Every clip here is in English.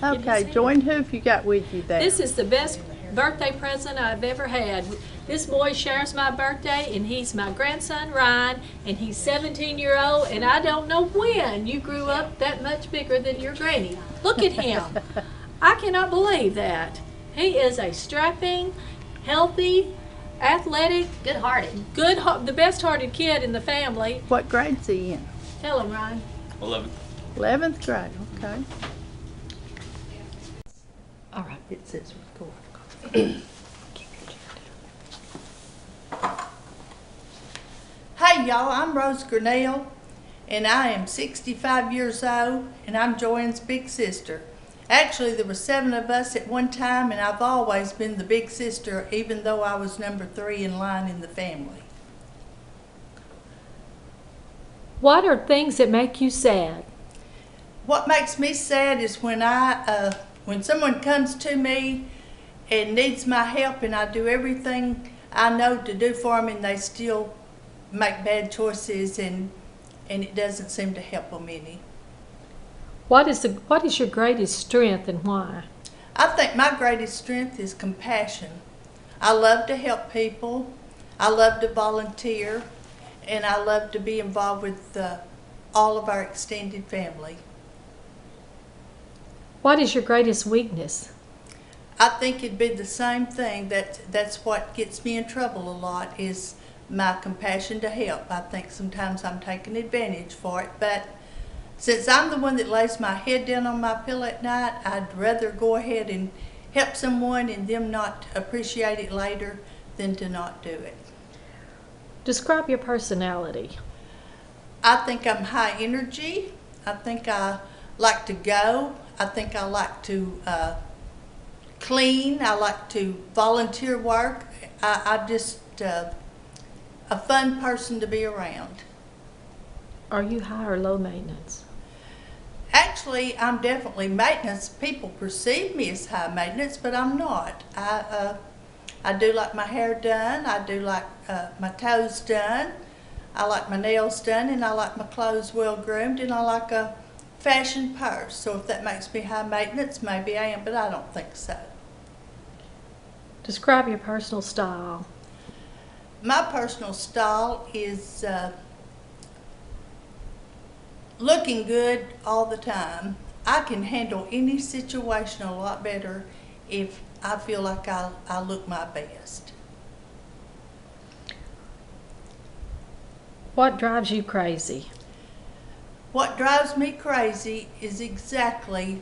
Okay, join who have you got with you there? This is the best birthday present I've ever had. This boy shares my birthday, and he's my grandson Ryan, and he's 17-year-old, and I don't know when you grew up that much bigger than your granny. Look at him. I cannot believe that. He is a strapping, healthy, athletic, the best-hearted kid in the family. What grade's he in? Tell him, Ryan. 11th. 11th grade, okay. All right. It says record. Hey y'all, I'm Rose Grinnell, and I am 65 years old, and I'm Joanne's big sister. Actually, there were 7 of us at one time, and I've always been the big sister, even though I was number 3 in line in the family. What are things that make you sad? What makes me sad is when someone comes to me and needs my help, and I do everything I know to do for them, and they still make bad choices, and it doesn't seem to help them any. What is your greatest strength and why? I think my greatest strength is compassion. I love to help people. I love to volunteer, and I love to be involved with all of our extended family. What is your greatest weakness? I think it'd be the same thing. That's what gets me in trouble a lot, is my compassion to help. I think sometimes I'm taking advantage for it, but since I'm the one that lays my head down on my pillow at night, I'd rather go ahead and help someone and them not appreciate it later than to not do it. Describe your personality. I think I'm high energy. I think I like to go. I think I like to clean. I like to volunteer work. I'm just a fun person to be around. Are you high or low maintenance? Actually, I'm definitely maintenance. People perceive me as high maintenance, but I'm not. I do like my hair done. I do like my toes done. I like my nails done, and I like my clothes well groomed, and I like a fashion purse. So if that makes me high maintenance, maybe I am, but I don't think so. Describe your personal style. My personal style is looking good all the time. I can handle any situation a lot better if I feel like I look my best. What drives you crazy? What drives me crazy is exactly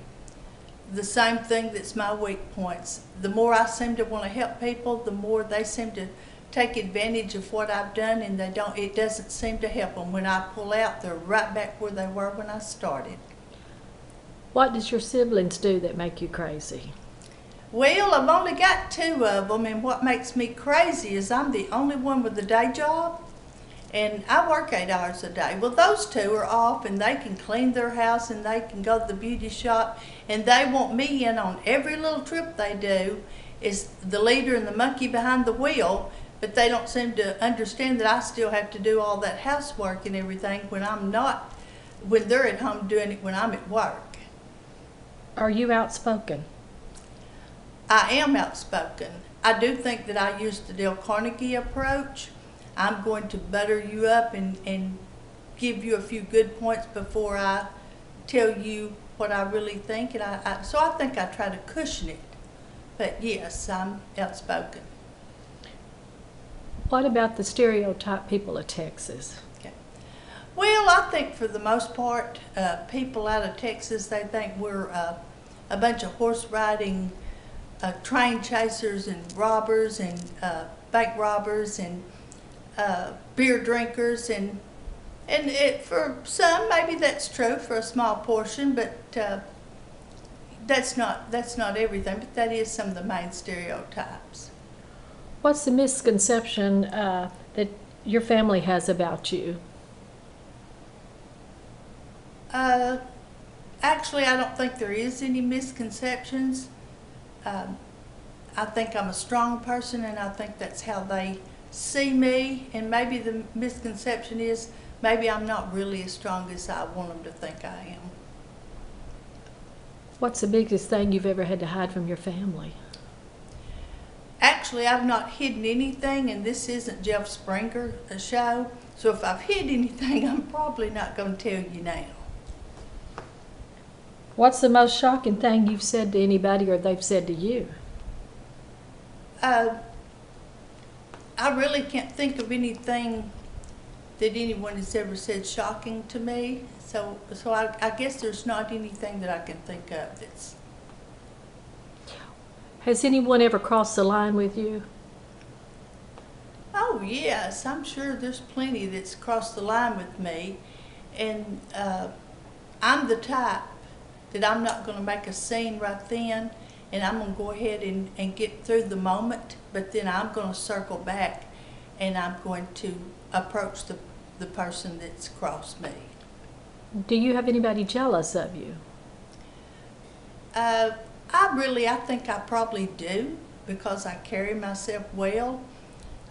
the same thing that's my weak points. The more I seem to want to help people, the more they seem to take advantage of what I've done, and it doesn't seem to help them. When I pull out, they're right back where they were when I started. What does your siblings do that make you crazy? Well, I've only got 2 of them, and what makes me crazy is I'm the only one with a day job, and I work 8 hours a day. Well, those 2 are off, and they can clean their house, and they can go to the beauty shop, and they want me in on every little trip they do as the leader and the monkey behind the wheel, but they don't seem to understand that I still have to do all that housework and everything when they're at home doing it when I'm at work. Are you outspoken? I am outspoken. I do think that I use the Dale Carnegie approach. I'm going to butter you up and give you a few good points before I tell you what I really think. And so I think I try to cushion it. But yes, I'm outspoken. What about the stereotype people of Texas? Okay. Well, I think for the most part, people out of Texas, they think we're a bunch of horse riding train chasers and robbers and bank robbers and beer drinkers, and for some maybe that's true for a small portion, but that's not everything. But that is some of the main stereotypes. What's the misconception that your family has about you? Actually, I don't think there is any misconceptions. I think I'm a strong person, and I think that's how they see me. And maybe the misconception is maybe I'm not really as strong as I want them to think I am. What's the biggest thing you've ever had to hide from your family? Actually, I've not hidden anything, and this isn't Jeff Springer show, so if I've hid anything, I'm probably not going to tell you now. What's the most shocking thing you've said to anybody or they've said to you? I really can't think of anything that anyone has ever said shocking to me, so I guess there's not anything that I can think of that's... Has anyone ever crossed the line with you? Oh yes, I'm sure there's plenty that's crossed the line with me, and I'm the type that I'm not going to make a scene right then, and I'm going to go ahead and get through the moment, but then I'm going to circle back and I'm going to approach the person that's crossed me. Do you have anybody jealous of you? I think I probably do, because I carry myself well.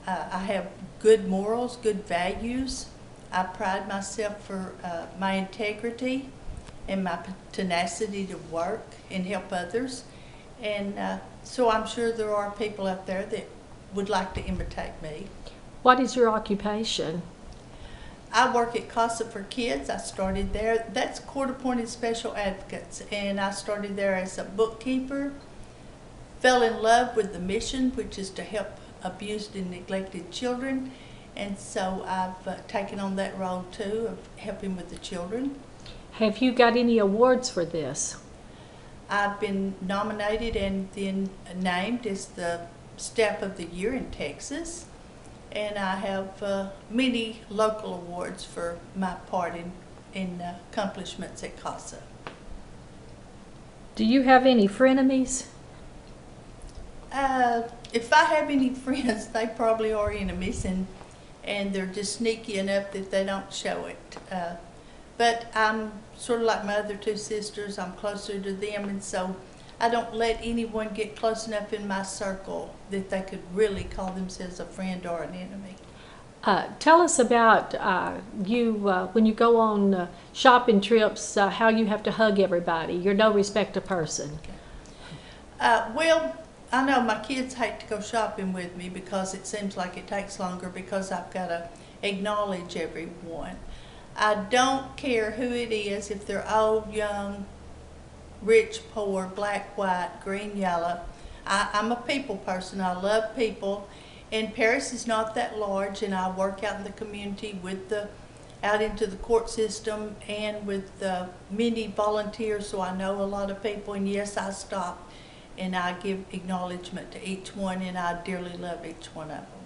I have good morals, good values. I pride myself for my integrity and my tenacity to work and help others. And so I'm sure there are people out there that would like to imitate me. What is your occupation? I work at CASA for Kids. I started there. That's court-appointed special advocates, and I started there as a bookkeeper. Fell in love with the mission, which is to help abused and neglected children, and so I've taken on that role too, of helping with the children. Have you got any awards for this? I've been nominated and then named as the Staff of the Year in Texas, and I have many local awards for my part in accomplishments at CASA. Do you have any frenemies? If I have any friends, they probably are enemies, and they're just sneaky enough that they don't show it. But I'm sort of like my other two sisters. I'm closer to them, and so I don't let anyone get close enough in my circle that they could really call themselves a friend or an enemy. Tell us about you when you go on shopping trips, how you have to hug everybody. You're no respecter person. Well, I know my kids hate to go shopping with me because it seems like it takes longer because I've got to acknowledge everyone. I don't care who it is, if they're old, young, rich, poor, black, white, green, yellow. I'm a people person. I love people. And Paris is not that large, and I work out in the community with out into the court system and with many volunteers, so I know a lot of people. And yes, I stop and I give acknowledgement to each one, and I dearly love each one of them.